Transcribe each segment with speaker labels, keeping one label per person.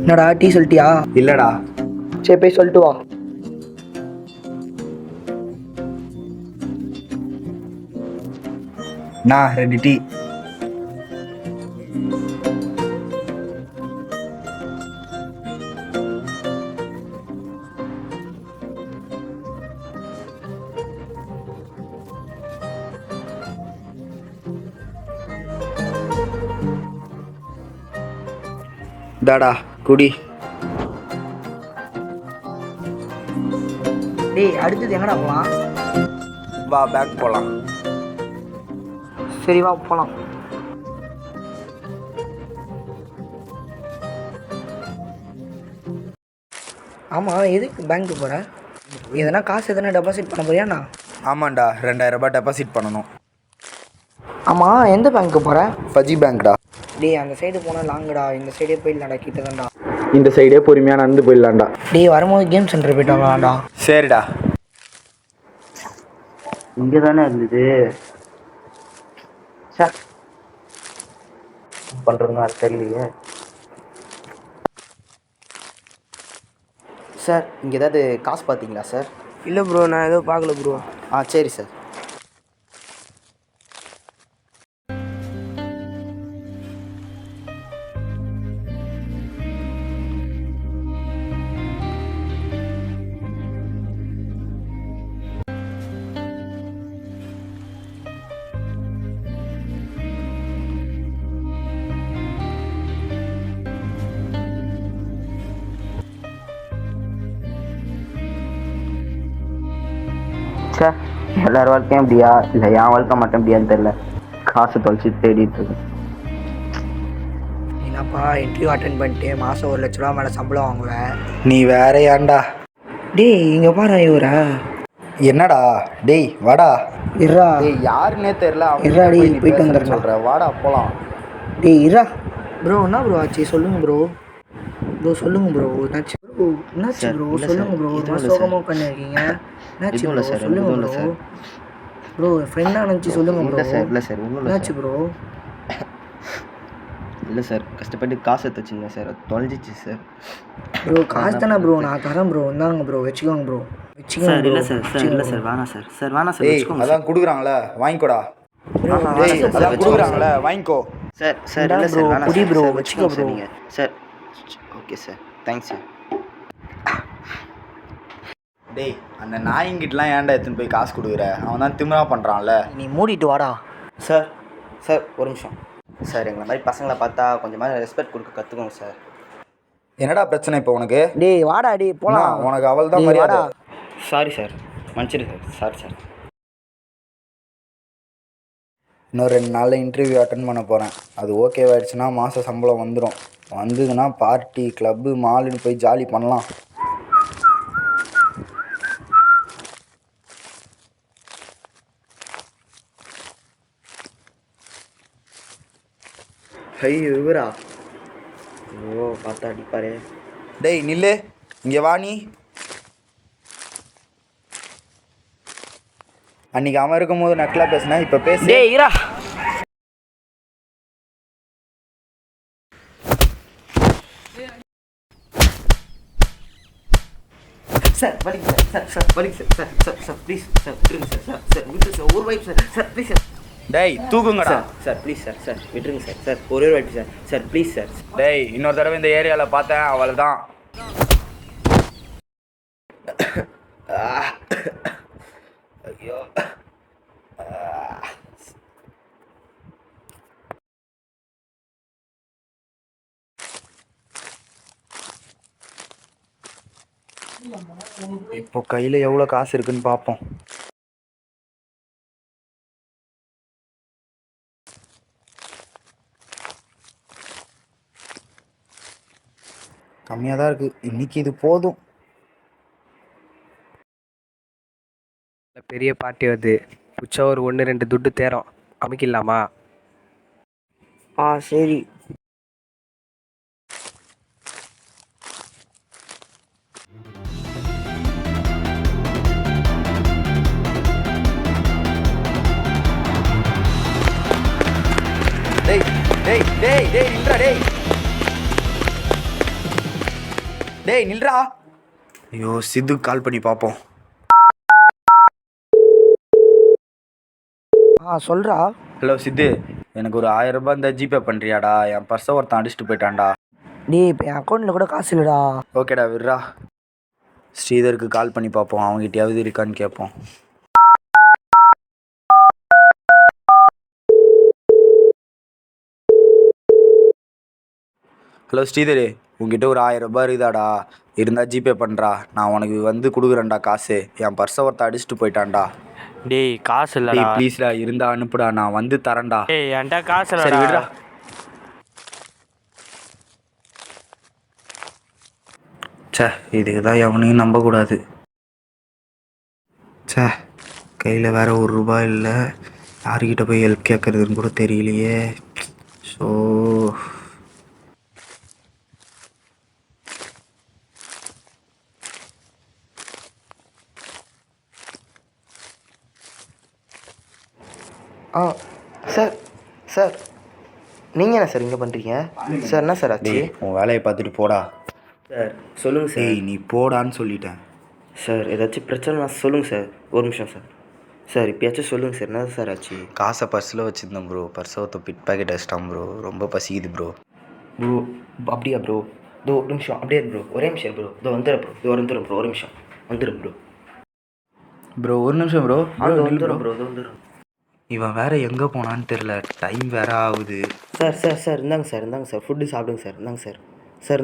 Speaker 1: என்னடா டீ சொல்லிட்டியா?
Speaker 2: இல்லடா.
Speaker 1: சரி போய் சொல்லிட்டு வா.
Speaker 2: நான் 2 டீ. தாடா குடி.
Speaker 1: டேய் அடுத்தது எங்கடா போகலாம்?
Speaker 2: வா பேக் போகலாம்.
Speaker 1: சரி வா போகலாம். ஆமாம், எதுக்கு பேங்க்கு போகிற? எதனா காசு எதனா டெபாசிட் பண்ண போறியாண்ணா?
Speaker 2: ஆமாண்டா, 2000 ரூபாய் டெபாசிட் பண்ணணும்.
Speaker 1: ஆமாம், எந்த பேங்க்கு போகிற?
Speaker 2: ஃபஜி பேங்க்டா.
Speaker 1: டேய் அந்த சைடு போனால் லாங்குடா, இந்த சைடே போயிடலாம்டா, கிட்ட தான்டா.
Speaker 2: இந்த சைடே பொறுமையாக நடந்து போயிடலாம்டா.
Speaker 1: டேய் வரும்போது கேம் சென்டர் போயிட்டு வரலாம்டா.
Speaker 2: சரிடா.
Speaker 3: இங்கே தானே இருந்தது. சார் பண்ணுறதுங்க அது தெரியலையே.
Speaker 4: சார் இங்கே ஏதாவது காசு பார்த்தீங்களா சார்?
Speaker 1: இல்லை ப்ரோ, நான் எதுவும் பார்க்கல ப்ரோ.
Speaker 4: சரி சார்.
Speaker 3: சார் எல்லார் வாழ்க்கையும் இப்படியா, இல்லை என் வாழ்க்கை மட்டும் இப்படியான்னு தெரில. காசு தொலைச்சி தேடிட்டு இருக்கு.
Speaker 1: என்னப்பா இன்டர்வியூ அட்டென்ட் பண்ணிட்டு மாதம் 1 லட்ச ரூபா மேலே சம்பளம் வாங்குவேன்.
Speaker 2: நீ வேற ஏன்டா?
Speaker 1: டேய் இங்கே பாரு இவரை.
Speaker 2: என்னடா? டேய் வாடா.
Speaker 1: இருடா.
Speaker 2: டேய் யாருன்னே தெரில.
Speaker 1: இருடா டேய், போயிட்டு வந்துடுறேன்
Speaker 2: சொல்கிறேன், வாடா போகலாம்.
Speaker 1: டேய் இருடா. ப்ரோ என்ன ப்ரோ ஆச்சு? சொல்லுங்கள் ப்ரோ. ப்ரோ சொல்லுங்கள் ப்ரோ. என்னாச்சு ப்ரோ? என்னாச்சு ப்ரோ? சொல்லுங்கள் ப்ரோ. ஒரு மாதிரி சோகமாக பண்ணியிருக்கீங்க. என்னாச்சு ப்ரோ? சொல்லுங்கள் ப்ரோ. ப்ரோ ஃப்ரெண்டாக நினச்சி சொல்லுங்கள் ப்ரோ.
Speaker 4: இல்லை சார் ஒன்றும் இல்லை
Speaker 1: என்னாச்சு ப்ரோ?
Speaker 4: இல்லை சார், கஷ்டப்பட்டு காசு எடுத்து வச்சுருந்தேன் சார், அது தொலைஞ்சிச்சு சார்.
Speaker 1: ப்ரோ காசு தானே ப்ரோ, நான் தரேன் ப்ரோ. இந்தாங்க ப்ரோ, வச்சுக்கோங்க ப்ரோ.
Speaker 4: சார் இல்லை சார், இல்லை சார் வேணாம் சார். சார் வேணாம் சார்,
Speaker 2: டேய்
Speaker 4: வச்சுக்கோங்க
Speaker 2: அதான் கொடுக்குறாங்களே வாங்கிக்கோடா. டேய்
Speaker 4: சார்.
Speaker 2: அதான் கொடுக்குறாங்களே வாங்கிக்கோ.
Speaker 4: சார். சார் இல்லை
Speaker 1: bro,
Speaker 4: சார் வேணாம்
Speaker 1: புடி
Speaker 4: சார்.
Speaker 1: bro,
Speaker 4: சார்,
Speaker 1: வச்சுக்கோ
Speaker 4: வச்சுக்கோங்க சார்
Speaker 1: bro.
Speaker 4: நீங்கள். Sir okay sir, thanks sir.
Speaker 2: டேய் அந்த நாயங்கிட்டலாம் ஏன்டா எடுத்துன்னு போய் காசு கொடுக்குற? அவன் தான் திமிரா பண்ணுறான்ல.
Speaker 1: நீ மூடிட்டு வாடா.
Speaker 4: சார் சார் ஒரு நிமிஷம் சார். எங்களை மாதிரி பசங்களை பார்த்தா கொஞ்சமாக ரெஸ்பெக்ட் கொடுக்க கற்றுக்கோங்க சார்.
Speaker 2: என்னடா பிரச்சனை இப்போ உனக்கு?
Speaker 1: டேய் வாடா டேய் போலாம்.
Speaker 2: உனக்கு அவள் தான்
Speaker 1: டேய்,
Speaker 2: மரியாதை.
Speaker 1: வாடா.
Speaker 4: சாரி சார், மன்னிச்சிடு சார். Sorry sir.
Speaker 2: இன்னும் 2 நாளில் இன்டர்வியூ அட்டன் பண்ண போகிறேன். அது ஓகேவாயிடுச்சுன்னா மாத சம்பளம் வந்துடும். வந்ததுன்னா பார்ட்டி கிளப்பு மாலுன்னு போய் ஜாலி பண்ணலாம்.
Speaker 4: ஐயோ இவரா? ஓ பார்த்தா அடிப்பாரே.
Speaker 2: டேய் நில்லு, இங்கே வா நீ. அன்றைக்கி அவன் இருக்கும்போது நக்கலாக பேசினேன், இப்போ பேசு.
Speaker 1: டேய் இரா.
Speaker 4: சார் வலிக்கு சார். சார் சார் வலிக்கு sir. Sir sir sir please sir விட்டுருங்க சார். சார் சார் விட்டு சார் ஒரு வாய்ப்பு சார். Sir please sir.
Speaker 2: டேய் தூக்குங்கடா.
Speaker 4: Sir sir please sir. Sir விட்டுருங்க சார். சார் ஒரே ஒரு வாய்ப்பு சார். Sir please sir.
Speaker 2: டேய் இன்னொரு தடவை இந்த ஏரியாவில் பார்த்தேன் அவள் தான். ஐயோ இப்போ கையில் எவ்வளோ காசு இருக்குன்னு பார்ப்போம். கம்மியாக தான் இருக்குது. இன்றைக்கி இது போதும்.
Speaker 5: பெரிய பார்ட்டி வருது. புச்சா ஒரு 1-2 துட்டு தேரும். அமைக்கலாமா?
Speaker 1: சரி.
Speaker 2: டேய் டேய் டேய் டேய் நின்றா டேய். டேய் நில்றா. ஐயோ சித்துக்கு கால் பண்ணி பார்ப்போம்.
Speaker 1: சொல்கிறா.
Speaker 2: ஹலோ சித்து, எனக்கு ஒரு 1000 ரூபாய் இருந்தால் ஜிபே பண்ணுறியாடா? என் பர்ஸை ஒருத்தன் அடிச்சுட்டு போயிட்டான்டா.
Speaker 1: டேய் இப்போ என் அக்கௌண்ட்டில் கூட காசு இல்லைடா.
Speaker 2: ஓகேடா விட்றா. ஸ்ரீதருக்கு கால் பண்ணி பார்ப்போம், அவங்ககிட்டயாவது இருக்கான்னு கேட்போம். ஹலோ ஸ்ரீதர், உங்ககிட்ட ஒரு 1000 ரூபாய் இருக்குதாடா? இருந்தால் ஜிபே பண்ணுறா, நான் உனக்கு வந்து கொடுக்குறேன்டா காசு. என் பர்ஸை ஒருத்தன் அடிச்சுட்டு போயிட்டான்டா.
Speaker 5: டேய் காசு
Speaker 2: டேய்
Speaker 5: இல்லடா.
Speaker 2: ப்ளீஸ்டா, இருந்தா அனுப்புடா, நான் வந்து தரேன்டா.
Speaker 5: டேய் என்கிட்ட காசு
Speaker 2: சரி
Speaker 5: இல்லடா.
Speaker 2: விடுறா. சே, இதுக்கு தான் எவனையும் நம்பக்கூடாது. சே, கையில் வேற 1 ரூபாய் இல்லை. யார்கிட்ட போய் ஹெல்ப் கேட்குறதுன்னு கூட தெரியலையே. ஸோ
Speaker 4: சார் சார் நீங்கள் என்ன சார் இங்கே பண்ணுறீங்க? சார் என்ன சார் ஆச்சு?
Speaker 2: உன் வேலையை பார்த்துட்டு போடா.
Speaker 4: சார் சொல்லுங்கள் சார்.
Speaker 2: நீ போடான்னு சொல்லிட்டேன்.
Speaker 4: சார் ஏதாச்சும் பிரச்சனை சொல்லுங்கள் சார். ஒரு நிமிஷம் சார். சார் இப்போயாச்சும் சொல்லுங்கள் சார், என்ன சார் ஆச்சு?
Speaker 2: காசை பர்ஸில் வச்சுருந்தேன் ப்ரோ. பர்ஸை ஒருத்த பிட் பாக்கெட் அடிச்சிட்டான் ப்ரோ. ரொம்ப பசிக்குது ப்ரோ.
Speaker 4: ப்ரோ அப்படியா ப்ரோ? இதோ ஒரு நிமிஷம் அப்படியே ப்ரோ, ஒரே நிமிஷம் ப்ரோ. இதோ வந்துடுறேன் ப்ரோ, இதோ வந்துடுறேன் ப்ரோ, ஒரு நிமிஷம் வந்துடுறேன் ப்ரோ.
Speaker 2: ப்ரோ ஒரு நிமிஷம் ப்ரோ.
Speaker 4: வந்துடுறேன் ப்ரோ, இதோ வந்துடுறேன்.
Speaker 2: இவன் வேற எங்கே போனான்னு தெரில. டைம் வேற ஆகுது.
Speaker 4: சார் இந்தாங்க சார் ஃபுட்டு சாப்பிடுங்க சார். இந்தாங்க சார்.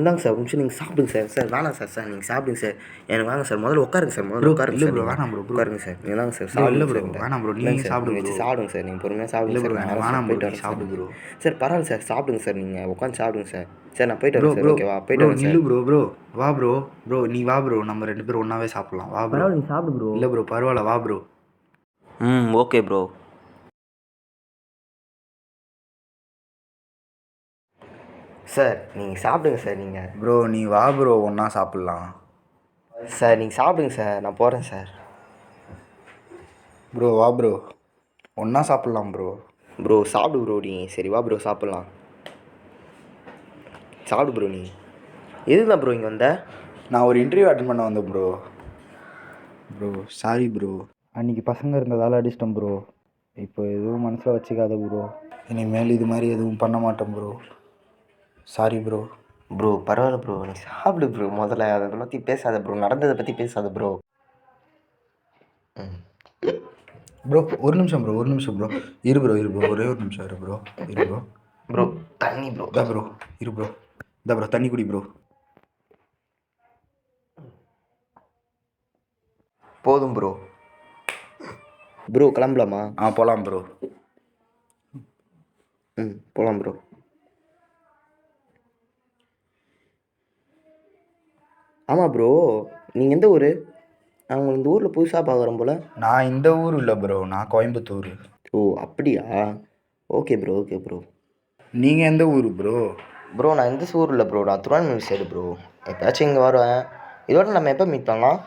Speaker 4: இந்தாங்க சார், ஒரு நிமிஷம் நீங்கள் சாப்பிடுங்க சார். சார் வேணாம் சார் நீங்கள் சாப்பிடுங்க சார். எனக்கு வாங்க சார், முதல்ல உட்காருங்க சார். முதல்ல உட்காருங்க சார்.
Speaker 2: ப்ரோ வேணாம் ப்ரோ.
Speaker 4: உட்காருங்க சார். நீங்கள் தாங்க சார்
Speaker 2: இல்லை
Speaker 4: சாப்பிடுங்க
Speaker 2: ப்ரோ,
Speaker 4: சார்.
Speaker 2: வேணாம் ப்ரோ, நீங்கள் சாப்பிடுங்க
Speaker 4: வச்சு
Speaker 2: ப்ரோ.
Speaker 4: சாப்பிடுங்க சார். நீங்கள் பொறுமையாக சாப்பிடுங்க
Speaker 2: இல்லை
Speaker 4: சார்.
Speaker 2: ப்ரோ, வேணாம் ப்ரோ, சாப்பிடு ப்ரோ.
Speaker 4: சார் பரவாயில்ல சார், சாப்பிடுங்க சார். நீங்கள் உட்காந்து சாப்பிடுங்க சார். சார் நான் போயிட்டு
Speaker 2: ப்ரோ
Speaker 4: வரேன் சார்.
Speaker 2: ப்ரோ
Speaker 4: ஓகேவா? போயிட்டு
Speaker 2: ப்ரோ
Speaker 4: வரேன்
Speaker 2: நில்லு
Speaker 4: சார்.
Speaker 2: ப்ரோ. வா ப்ரோ. நீ வா ப்ரோ, நம்ம 2 பேரும் ஒன்றாவே சாப்பிட்லாம். வா ப்ரோ.
Speaker 4: நீங்கள் சாப்பிடு ப்ரோ.
Speaker 2: இல்லை ப்ரோ பரவாயில்ல, வா ப்ரோ.
Speaker 4: Okay bro. சார் நீங்கள் சாப்பிடுங்க சார். நீங்கள்
Speaker 2: ப்ரோ நீ வா ப்ரோ, ஒன்றா சாப்பிட்லாம்.
Speaker 4: சார் நீங்கள் சாப்பிடுங்க சார், நான் போகிறேன் சார்.
Speaker 2: ப்ரோ வா ப்ரோ, ஒன்றா சாப்பிட்லாம் ப்ரோ.
Speaker 4: ப்ரோ சாப்பிடு ப்ரோ நீ. சரி வா ப்ரோ சாப்பிட்லாம். சாப்பிடு ப்ரோ நீ. எதுக்கு தான் ப்ரோ இங்கே வந்த?
Speaker 2: நான் ஒரு இன்டர்வியூ அட்டன் பண்ண வந்தேன் ப்ரோ. சாரி ப்ரோ, அன்றைக்கி பசங்க இருந்ததால் அடிச்சிட்டேன் ப்ரோ. இப்போ எதுவும் மனசில் வச்சுக்காத ப்ரோ. இனிமேல் இது மாதிரி எதுவும் பண்ண மாட்டேன் ப்ரோ. Sorry bro.
Speaker 4: ப்ரோ பரவாயில்ல ப்ரோ, நீ சாப்பிடு ப்ரோ. முதல்ல அதை பற்றி பேசாத ப்ரோ, நடந்ததை பற்றி பேசாத ப்ரோ.
Speaker 2: ப்ரோ ஒரு நிமிஷம் ப்ரோ. இரு ப்ரோ. ஒரே ஒரு நிமிஷம் இரு ப்ரோ.
Speaker 4: ப்ரோ தண்ணி ப்ரோ.
Speaker 2: ப்ரோ இரு ப்ரோ. ப்ரோ தண்ணி குடி ப்ரோ.
Speaker 4: போதும் ப்ரோ. ப்ரோ கிளம்பலாமா?
Speaker 2: போகலாம் ப்ரோ.
Speaker 4: போகலாம் ப்ரோ. ஆமாம் ப்ரோ, நீங்கள் எந்த ஊர்? நான் உங்களை இந்த ஊரில் புதுசாக பார்க்குறேன் போல்.
Speaker 2: நான் இந்த ஊர் இல்லை ப்ரோ, நான் கோயம்புத்தூர்.
Speaker 4: ஓ அப்படியா? Okay bro.
Speaker 2: நீங்கள் எந்த ஊர் ப்ரோ?
Speaker 4: ப்ரோ நான் இந்த ஊர் இல்லை ப்ரோ, நான் திருவான்மூர் சைடு ப்ரோ. எப்போயாச்சும் இங்கே வருவேன். இதோட நம்ம எப்போ மீட் பண்ணலாம்?